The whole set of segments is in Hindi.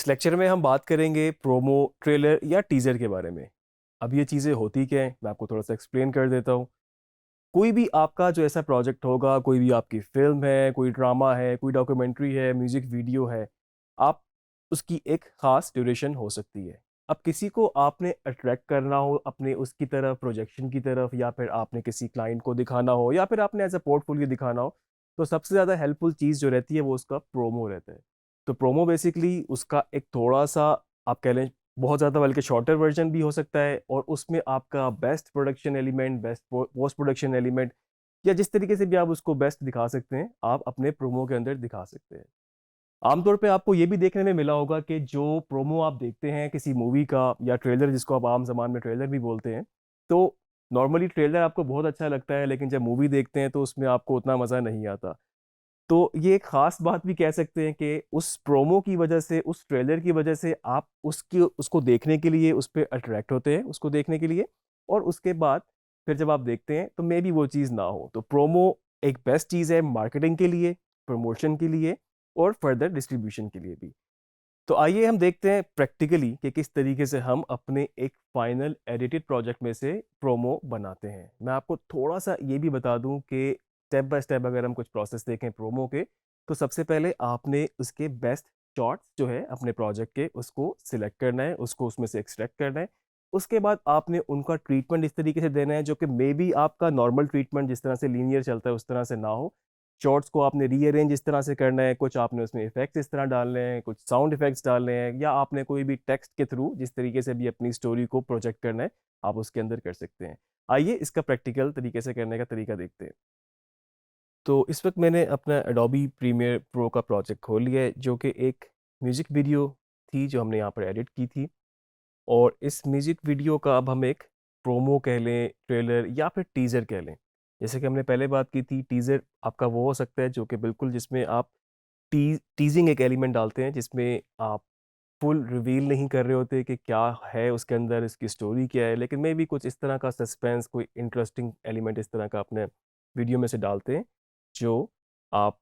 इस लेक्चर में हम बात करेंगे प्रोमो, ट्रेलर या टीजर के बारे में। अब ये चीज़ें होती क्या हैं, मैं आपको थोड़ा सा एक्सप्लेन कर देता हूँ। कोई भी आपका जो ऐसा प्रोजेक्ट होगा, कोई भी आपकी फिल्म है, कोई ड्रामा है, कोई डॉक्यूमेंट्री है, म्यूजिक वीडियो है, आप उसकी एक खास ड्यूरेशन हो सकती है। अब किसी को आपने अट्रैक्ट करना हो अपने उसकी तरफ, प्रोजेक्शन की तरफ, या फिर आपने किसी क्लाइंट को दिखाना हो, या फिर आपने एज अ पोर्टफोलियो दिखाना हो, तो सबसे ज़्यादा हेल्पफुल चीज़ जो रहती है वो उसका प्रोमो रहता है। तो प्रोमो बेसिकली उसका एक थोड़ा सा, आप कह लें बहुत ज़्यादा, बल्कि शॉर्टर वर्जन भी हो सकता है, और उसमें आपका best production element, best post production element, या जिस तरीके से भी आप उसको बेस्ट दिखा सकते हैं, आप अपने प्रोमो के अंदर दिखा सकते हैं। आमतौर पे आपको ये भी देखने में मिला होगा कि जो प्रोमो आप देखते हैं किसी मूवी का, या ट्रेलर जिसको आप आम जबान में ट्रेलर भी बोलते हैं, तो नॉर्मली ट्रेलर आपको बहुत अच्छा लगता है, लेकिन जब मूवी देखते हैं तो उसमें आपको उतना मज़ा नहीं आता। तो ये एक खास बात भी कह सकते हैं कि उस प्रोमो की वजह से, उस ट्रेलर की वजह से आप उसकी उसको देखने के लिए उस पर अट्रैक्ट होते हैं, उसको देखने के लिए। और उसके बाद फिर जब आप देखते हैं तो मे बी वो चीज़ ना हो। तो प्रोमो एक बेस्ट चीज़ है मार्केटिंग के लिए, प्रमोशन के लिए, और फर्दर डिस्ट्रीब्यूशन के लिए भी। तो आइए हम देखते हैं प्रैक्टिकली कि किस तरीके से हम अपने एक फाइनल एडिटेड प्रोजेक्ट में से प्रोमो बनाते हैं। मैं आपको थोड़ा सा ये भी बता दूं कि स्टेप बाय स्टेप अगर हम कुछ प्रोसेस देखें प्रोमो के, तो सबसे पहले आपने उसके बेस्ट शॉट्स जो है अपने प्रोजेक्ट के, उसको सिलेक्ट करना है, उसको उसमें से एक्सट्रैक्ट करना है। उसके बाद आपने उनका ट्रीटमेंट इस तरीके से देना है जो कि मे बी आपका नॉर्मल ट्रीटमेंट जिस तरह से लीनियर चलता है उस तरह से ना हो। शॉर्ट्स को आपने रीअरेंज इस तरह से करना है, कुछ आपने उसमें इफेक्ट्स इस तरह डालने हैं, कुछ साउंड इफेक्ट्स डालने हैं, या आपने कोई भी टेक्स्ट के थ्रू जिस तरीके से भी अपनी स्टोरी को प्रोजेक्ट करना है, आप उसके अंदर कर सकते हैं। आइए इसका प्रैक्टिकल तरीके से करने का तरीका देखते हैं। तो इस वक्त मैंने अपना एडोबी प्रीमियर प्रो का प्रोजेक्ट खोल लिया है, जो कि एक म्यूजिक वीडियो थी जो हमने यहाँ पर एडिट की थी। और इस म्यूजिक वीडियो का अब हम एक प्रोमो कह लें, ट्रेलर या फिर टीजर कह लें। जैसे कि हमने पहले बात की थी, टीजर आपका वो हो सकता है जो कि बिल्कुल जिसमें आप टीजिंग एक एलिमेंट डालते हैं, जिसमें आप फुल रिवील नहीं कर रहे होते कि क्या है उसके अंदर, इसकी स्टोरी क्या है, लेकिन मे भी कुछ इस तरह का सस्पेंस, कोई इंटरेस्टिंग एलिमेंट इस तरह का अपने वीडियो में से डालते हैं, जो आप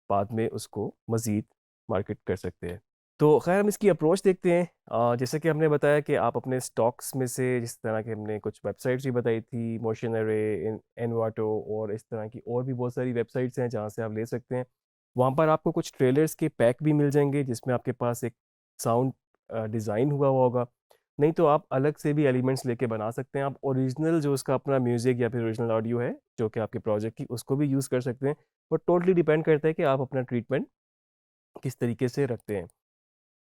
बाद में उसको मज़ीद मार्केट कर सकते हैं। तो खैर हम इसकी अप्रोच देखते हैं। जैसे कि हमने बताया कि आप अपने स्टॉक्स में से, जिस तरह के हमने कुछ वेबसाइट्स भी बताई थी, मोशन अरे, एनवाटो, और इस तरह की और भी बहुत सारी वेबसाइट्स हैं जहाँ से आप ले सकते हैं। वहाँ पर आपको कुछ ट्रेलर्स के पैक भी मिल जाएंगे जिसमें आपके पास एक साउंड डिज़ाइन हुआ होगा। नहीं तो आप अलग से भी एलिमेंट्स लेके बना सकते हैं। आप ओरिजिनल जो उसका अपना म्यूज़िक या फिर ओरिजिनल ऑडियो है जो कि आपके प्रोजेक्ट की, उसको भी यूज़ कर सकते हैं। बट टोटली डिपेंड करता है कि आप अपना ट्रीटमेंट किस तरीके से रखते हैं।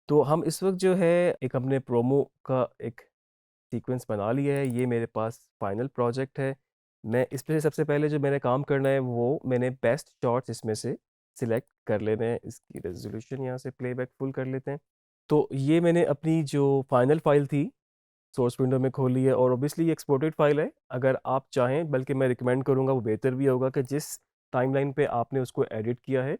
तो हम इस वक्त जो है एक अपने प्रोमो का एक सीक्वेंस बना लिया है। ये मेरे पास फाइनल प्रोजेक्ट है। मैं इस पे सबसे पहले जो मैंने काम करना है वो मैंने बेस्ट शॉट्स इसमें से सिलेक्ट कर लेने हैं। इसकी रेजोल्यूशन यहाँ से प्लेबैक फुल कर लेते हैं। तो ये मैंने अपनी जो फाइनल फाइल थी सोर्स विंडो में खोल ली है, और ऑब्वियसली ये एक्सपोर्टेड फाइल है। अगर आप चाहें, बल्कि मैं रिकमेंड करूँगा, वो बेहतर भी होगा कि जिस टाइमलाइन पे आपने उसको एडिट किया है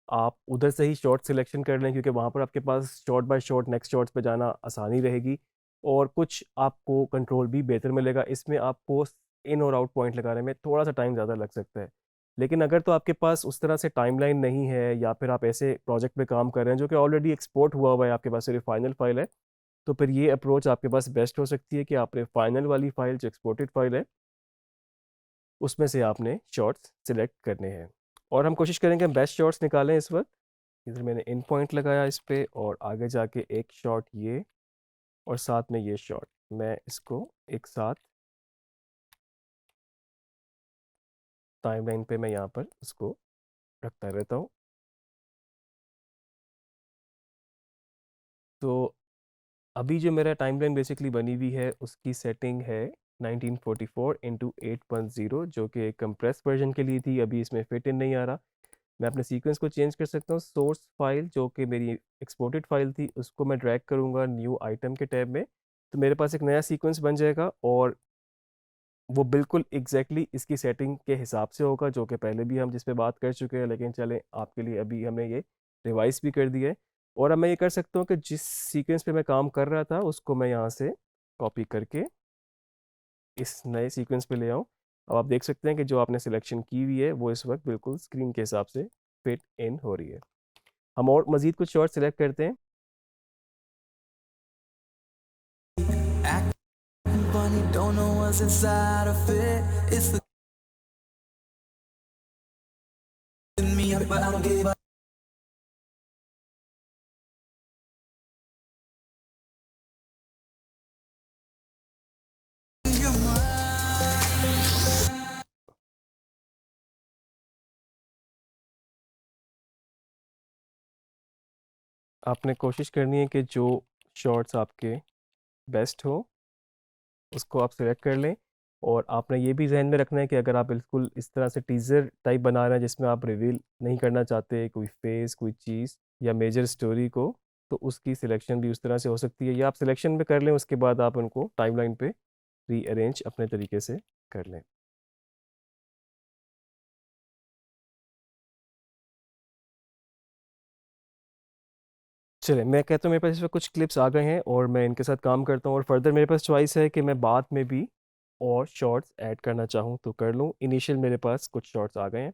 आप उधर से ही शॉर्ट सिलेक्शन कर लें, क्योंकि वहाँ पर आपके पास short by short next shorts पे जाना आसानी रहेगी, और कुछ आपको कंट्रोल भी बेहतर मिलेगा। इसमें आपको इन और आउट पॉइंट लगाने में थोड़ा सा टाइम ज़्यादा लग सकता है। लेकिन अगर तो आपके पास उस तरह से टाइमलाइन नहीं है, या फिर आप ऐसे प्रोजेक्ट पे काम कर रहे हैं जो कि ऑलरेडी एक्सपोर्ट हुआ हुआ है, आपके पास सिर्फ फाइनल फाइल है, तो फिर ये अप्रोच आपके पास बेस्ट हो सकती है कि आपने फाइनल वाली फाइल जो एक्सपोर्टेड फाइल है उसमें से आपने शॉर्ट्स सिलेक्ट करने हैं। और हम कोशिश करेंगे हम बेस्ट शॉर्ट्स निकालें इस वक्त। इधर मैंने इन पॉइंट लगाया इस पे, और आगे जाके एक शॉट ये, और साथ में ये शॉट, मैं इसको एक साथ टाइमलाइन पे मैं यहाँ पर इसको रखता रहता हूँ। तो अभी जो मेरा टाइमलाइन बेसिकली बनी हुई है उसकी सेटिंग है 1944 इंटू 810, जो कि एक कंप्रेस वर्जन के लिए थी। अभी इसमें फिट इन नहीं आ रहा। मैं अपने सीक्वेंस को चेंज कर सकता हूँ। सोर्स फाइल जो कि मेरी एक्सपोर्टेड फाइल थी उसको मैं ड्रैग करूँगा न्यू आइटम के टैब में, तो मेरे पास एक नया सीक्वेंस बन जाएगा, और वो बिल्कुल एग्जैक्टली इसकी सेटिंग के हिसाब से होगा जो कि पहले भी हम जिस पे बात कर चुके हैं। लेकिन चलें, आपके लिए अभी हमने ये रिवाइज भी कर दिया है। और अब मैं ये कर सकता हूँ कि जिस सीक्वेंस पे मैं काम कर रहा था उसको मैं यहाँ से कॉपी करके इस नए सीक्वेंस पे ले आऊँ। अब आप देख सकते हैं कि जो आपने सिलेक्शन की हुई है वो इस वक्त बिल्कुल स्क्रीन के हिसाब से फिट इन हो रही है। हम और मज़ीद कुछ शॉर्ट सिलेक्ट करते हैं। don't know what's inside of it. It's the in me, but I don't give up. Your mind. आपने कोशिश करनी है कि जो शॉट्स आपके बेस्ट हो उसको आप सिलेक्ट कर लें और आपने ये भी जहन में रखना है कि अगर आप बिल्कुल इस तरह से टीज़र टाइप बना रहे हैं जिसमें आप रिवील नहीं करना चाहते कोई फेस कोई चीज़ या मेजर स्टोरी को तो उसकी सिलेक्शन भी उस तरह से हो सकती है या आप सिलेक्शन में कर लें उसके बाद आप उनको टाइमलाइन पे रीअरेंज अपने तरीके से कर लें। चलिए मैं कहता हूँ मेरे पास इस वक्त कुछ क्लिप्स आ गए हैं और मैं इनके साथ काम करता हूँ और फर्दर मेरे पास चॉइस है कि मैं बाद में भी और शॉर्ट्स ऐड करना चाहूँ तो कर लूँ। इनिशियल मेरे पास कुछ शॉर्ट्स आ गए हैं।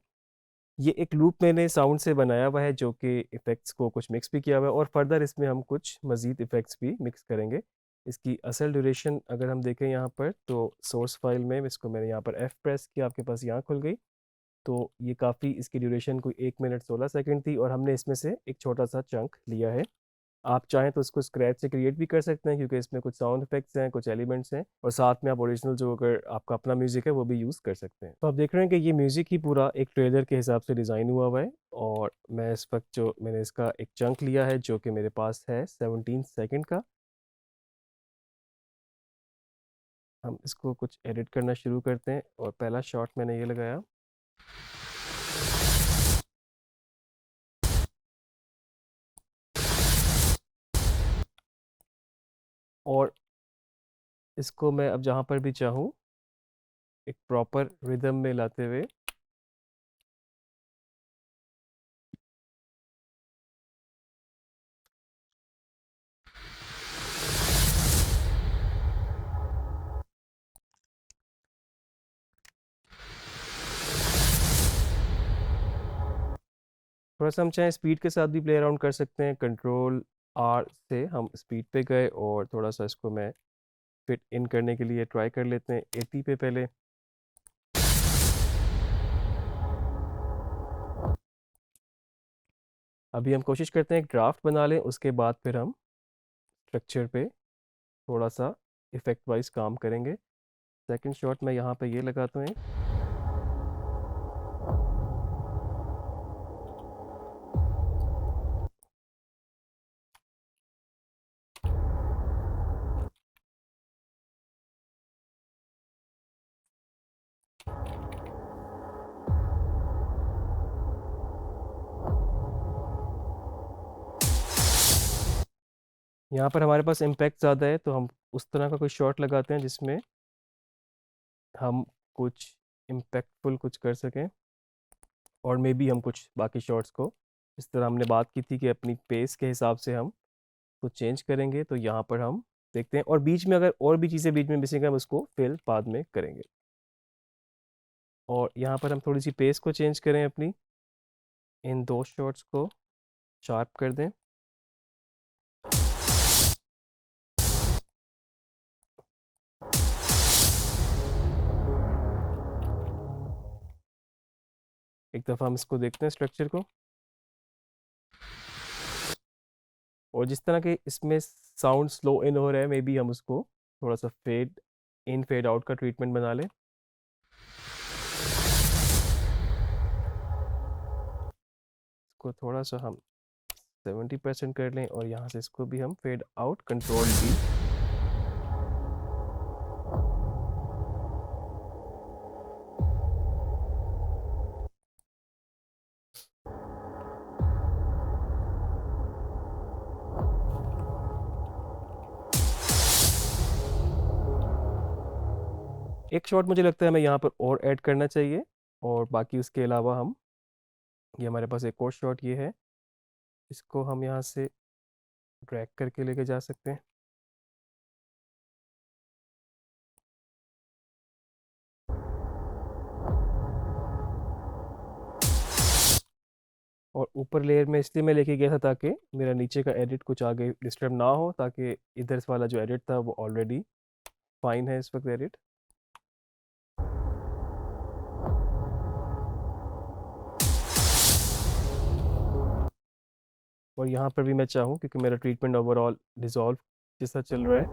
ये एक लूप मैंने साउंड से बनाया हुआ है जो कि इफ़ेक्ट्स को कुछ मिक्स भी किया हुआ है और फर्दर इसमें हम कुछ मज़ीद इफ़ेक्ट्स भी मिक्स करेंगे। इसकी असल ड्यूरेशन अगर हम देखें यहाँ पर तो सोर्स फाइल में इसको मैंने यहाँ पर एफ प्रेस किया आपके पास यहाँ खुल गई। तो ये काफ़ी इसकी ड्यूरेशन कोई 1 मिनट 16 सेकंड थी और हमने इसमें से एक छोटा सा चंक लिया है। आप चाहें तो इसको स्क्रैच से क्रिएट भी कर सकते हैं क्योंकि इसमें कुछ साउंड इफेक्ट्स हैं कुछ एलिमेंट्स हैं और साथ में आप ओरिजिनल जो अगर आपका अपना म्यूज़िक है वो भी यूज़ कर सकते हैं। तो आप देख रहे हैं कि ये म्यूज़िक ही पूरा एक ट्रेलर के हिसाब से डिज़ाइन हुआ हुआ है और मैं इस वक्त जो मैंने इसका एक चंक लिया है जो कि मेरे पास है 17 सेकंड का। हम इसको कुछ एडिट करना शुरू करते हैं और पहला शॉट मैंने ये लगाया। और इसको मैं अब जहाँ पर भी चाहूँ एक प्रॉपर रिदम में लाते हुए थोड़ा सा हम चाहें स्पीड के साथ भी प्ले अराउंड कर सकते हैं। कंट्रोल आर से हम स्पीड पे गए और थोड़ा सा इसको मैं फिट इन करने के लिए ट्राई कर लेते हैं 80 पे पहले। अभी हम कोशिश करते हैं एक ड्राफ्ट बना लें उसके बाद फिर हम स्ट्रक्चर पे थोड़ा सा इफेक्ट वाइज काम करेंगे। सेकंड शॉट मैं यहाँ पे ये लगाता हूँ। यहाँ पर हमारे पास इम्पैक्ट ज़्यादा है तो हम उस तरह का कोई शॉट लगाते हैं जिसमें हम कुछ इम्पैक्टफुल कुछ कर सकें और मे बी हम कुछ बाकी शॉट्स को इस तरह हमने बात की थी कि अपनी पेस के हिसाब से हम कुछ चेंज करेंगे। तो यहाँ पर हम देखते हैं और बीच में अगर और भी चीज़ें बीच में मिसिंग है हम उसको फिल बाद में करेंगे। और यहाँ पर हम थोड़ी सी पेस को चेंज करें अपनी इन दो शॉट्स को शार्प कर दें। एक दफ़ा हम इसको देखते हैं स्ट्रक्चर को और जिस तरह के इसमें साउंड स्लो इन हो रहा है मे बी हम उसको थोड़ा सा फेड इन फेड आउट का ट्रीटमेंट बना लें। इसको थोड़ा सा हम 70% कर लें और यहाँ से इसको भी हम फेड आउट कंट्रोल डी। एक शॉट मुझे लगता है हमें यहाँ पर और ऐड करना चाहिए और बाकी उसके अलावा हम ये हमारे पास एक और शॉट ये है इसको हम यहाँ से ड्रैग करके लेके जा सकते हैं। और ऊपर लेयर में इसलिए मैं लेके गया था ताकि मेरा नीचे का एडिट कुछ आगे डिस्टर्ब ना हो ताकि इधर वाला जो एडिट था वो ऑलरेडी फाइन है इस वक्त एडिट। और यहाँ पर भी मैं चाहूँ क्योंकि मेरा ट्रीटमेंट ओवरऑल डिज़ोल्व जैसा चल रहा है।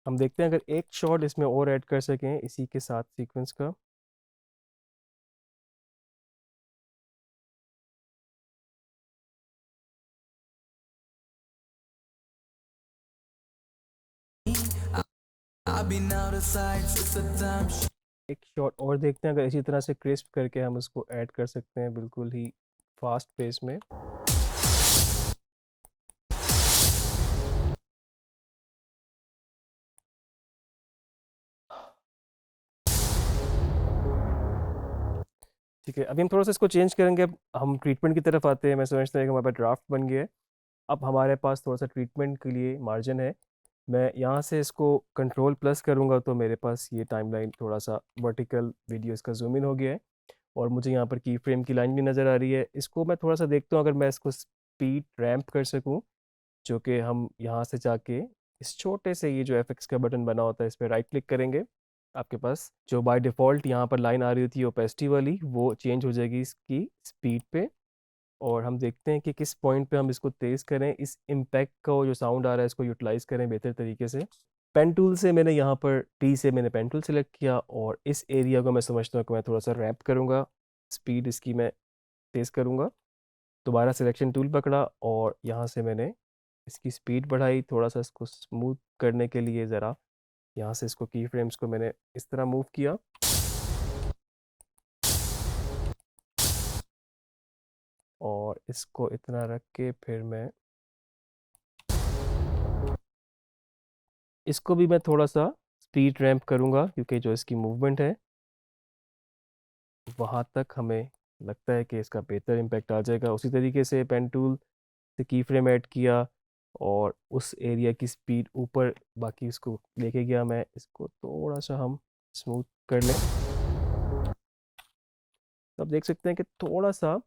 हम देखते हैं अगर एक शॉट इसमें और ऐड कर सकें इसी के साथ सीक्वेंस का। I've been out of sight since the time एक शॉट और देखते हैं अगर इसी तरह से क्रिस्प करके हम उसको ऐड कर सकते हैं बिल्कुल ही फास्ट पेस में। ठीक है, अभी हम थोड़ा सा इसको चेंज करेंगे। अब हम ट्रीटमेंट की तरफ आते हैं। मैं समझता हूँ कि हमारे पास ड्राफ्ट बन गया है। अब हमारे पास थोड़ा सा ट्रीटमेंट के लिए मार्जिन है। मैं यहाँ से इसको कंट्रोल प्लस करूँगा तो मेरे पास ये टाइमलाइन थोड़ा सा वर्टिकल वीडियो इसका जूम इन हो गया है और मुझे यहाँ पर की फ्रेम की लाइन भी नज़र आ रही है। इसको मैं थोड़ा सा देखता हूँ अगर मैं इसको स्पीड रैंप कर सकूँ, जो कि हम यहाँ से जाके इस छोटे से ये जो एफएक्स का बटन बना होता है इस पर राइट क्लिक करेंगे। आपके पास जो बाय डिफ़ॉल्ट यहाँ पर लाइन आ रही होती है ओपेसिटी वाली, वो चेंज हो जाएगी इसकी स्पीड पे। और हम देखते हैं कि किस पॉइंट पे हम इसको तेज़ करें, इस इम्पैक्ट का जो साउंड आ रहा है इसको यूटिलाइज़ करें बेहतर तरीके से। पेन टूल से मैंने यहाँ पर टी से मैंने पेन टूल सेलेक्ट किया और इस एरिया को मैं समझता हूँ कि मैं थोड़ा सा रैप करूँगा, स्पीड इसकी मैं तेज़ करूँगा। दोबारा सिलेक्शन टूल पकड़ा और यहाँ से मैंने इसकी स्पीड बढ़ाई, थोड़ा सा इसको स्मूथ करने के लिए ज़रा यहाँ से इसको की फ्रेम्स को मैंने इस तरह मूव किया। और इसको इतना रख के फिर मैं इसको भी मैं थोड़ा सा स्पीड रैंप करूँगा क्योंकि जो इसकी मूवमेंट है वहाँ तक हमें लगता है कि इसका बेहतर इम्पैक्ट आ जाएगा। उसी तरीके से पेन टूल से की फ्रेम ऐड किया और उस एरिया की स्पीड ऊपर बाकी इसको लेके गया। मैं इसको थोड़ा सा हम स्मूथ कर लें। अब देख सकते हैं कि थोड़ा सा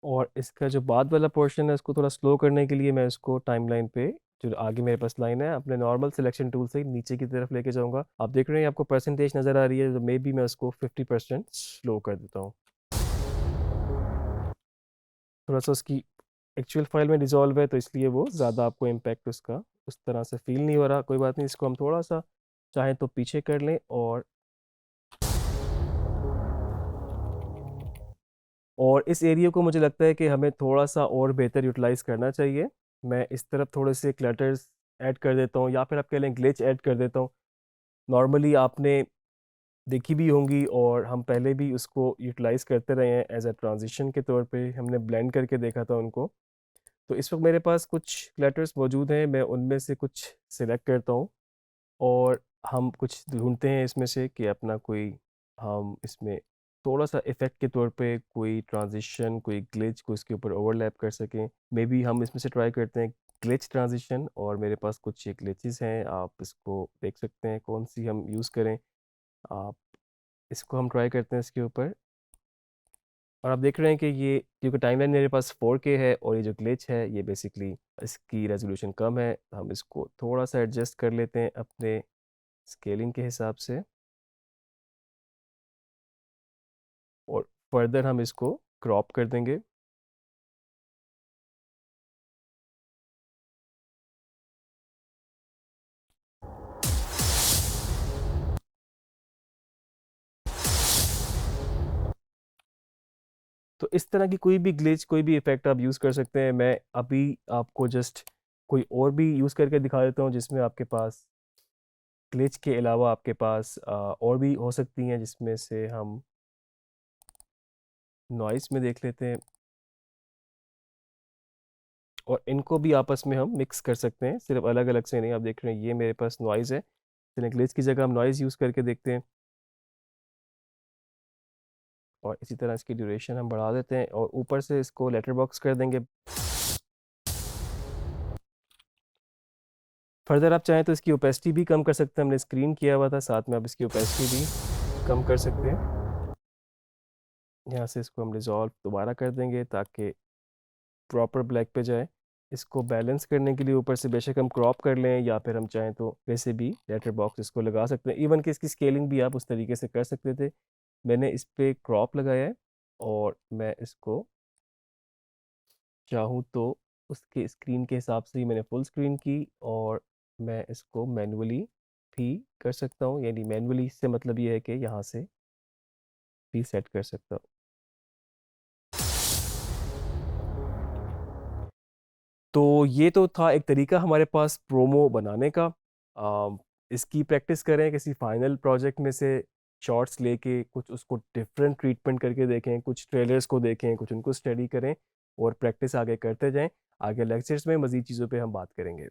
और इसका जो बाद वाला पोर्शन है उसको थोड़ा स्लो करने के लिए मैं इसको टाइमलाइन पे जो आगे मेरे पास लाइन है अपने नॉर्मल सिलेक्शन टूल से नीचे की तरफ लेके जाऊंगा। आप देख रहे हैं आपको परसेंटेज नज़र आ रही है, तो मे बी मैं उसको 50% स्लो कर देता हूँ। थोड़ा सा उसकी एक्चुअल फाइल में डिज़ोल्व है तो इसलिए वो ज़्यादा आपको इम्पैक्ट उसका उस तरह से फील नहीं हो रहा। कोई बात नहीं, इसको हम थोड़ा सा चाहें तो पीछे कर लें और इस एरिया को मुझे लगता है कि हमें थोड़ा सा और बेहतर यूटिलाइज़ करना चाहिए। मैं इस तरफ थोड़े से क्लटर्स ऐड कर देता हूँ या फिर आप कह लें ग्लिच ऐड कर देता हूँ। नॉर्मली आपने देखी भी होंगी और हम पहले भी उसको यूटिलाइज़ करते रहे हैं एज अ ट्रांजिशन के तौर पे हमने ब्लेंड करके देखा था उनको। तो इस वक्त मेरे पास कुछ क्लटर्स मौजूद हैं, मैं उनमें से कुछ सिलेक्ट करता हूँ और हम कुछ ढूंढते हैं इसमें से कि अपना कोई हम इसमें थोड़ा सा इफ़ेक्ट के तौर पे कोई ट्रांजिशन कोई ग्लिच को इसके ऊपर ओवरलैप कर सकें। मे बी हम इसमें से ट्राई करते हैं ग्लिच ट्रांजिशन और मेरे पास कुछ ये ग्लिचेस हैं, आप इसको देख सकते हैं कौन सी हम यूज़ करें। आप इसको हम ट्राई करते हैं इसके ऊपर और आप देख रहे हैं कि ये क्योंकि टाइमलाइन मेरे पास 4K है और ये जो ग्लिच है ये बेसिकली इसकी रेजोल्यूशन कम है। हम इसको थोड़ा सा एडजस्ट कर लेते हैं अपने स्केलिंग के हिसाब से और फर्दर हम इसको क्रॉप कर देंगे। तो इस तरह की कोई भी ग्लिच कोई भी इफ़ेक्ट आप यूज़ कर सकते हैं। मैं अभी आपको जस्ट कोई और भी यूज़ करके दिखा देता हूँ जिसमें आपके पास ग्लिच के अलावा आपके पास और भी हो सकती हैं, जिसमें से हम नॉइस में देख लेते हैं और इनको भी आपस में हम मिक्स कर सकते हैं, सिर्फ अलग अलग से नहीं। आप देख रहे हैं ये मेरे पास नॉइज़ है, चलिए ग्लिच की जगह हम नॉइज़ यूज़ करके देखते हैं और इसी तरह इसकी ड्यूरेशन हम बढ़ा देते हैं और ऊपर से इसको लेटर बॉक्स कर देंगे। फर्दर आप चाहें तो इसकी ओपेसिटी भी कम कर सकते हैं, हमने स्क्रीन किया हुआ था साथ में, आप इसकी ओपेसिटी भी कम कर सकते हैं। यहाँ से इसको हम रिजॉल्व दोबारा कर देंगे ताकि प्रॉपर ब्लैक पे जाए। इसको बैलेंस करने के लिए ऊपर से बेशक हम क्रॉप कर लें या फिर हम चाहें तो वैसे भी लेटर बॉक्स इसको लगा सकते हैं। इवन कि इसकी स्केलिंग भी आप उस तरीके से कर सकते थे। मैंने इस पे क्रॉप लगाया है और मैं इसको चाहूँ तो उसके स्क्रीन के हिसाब से ही मैंने फुल स्क्रीन की, और मैं इसको मैनुअली भी कर सकता हूँ। यानी मैनुअली से मतलब ये है कि यहाँ से भी सेट कर सकता हूँ। तो ये तो था एक तरीका हमारे पास प्रोमो बनाने का। इसकी प्रैक्टिस करें, किसी फाइनल प्रोजेक्ट में से शॉर्ट्स लेके कुछ उसको डिफरेंट ट्रीटमेंट करके देखें, कुछ ट्रेलर्स को देखें, कुछ उनको स्टडी करें और प्रैक्टिस आगे करते जाएं। आगे लेक्चर्स में मज़ीद चीज़ों पे हम बात करेंगे।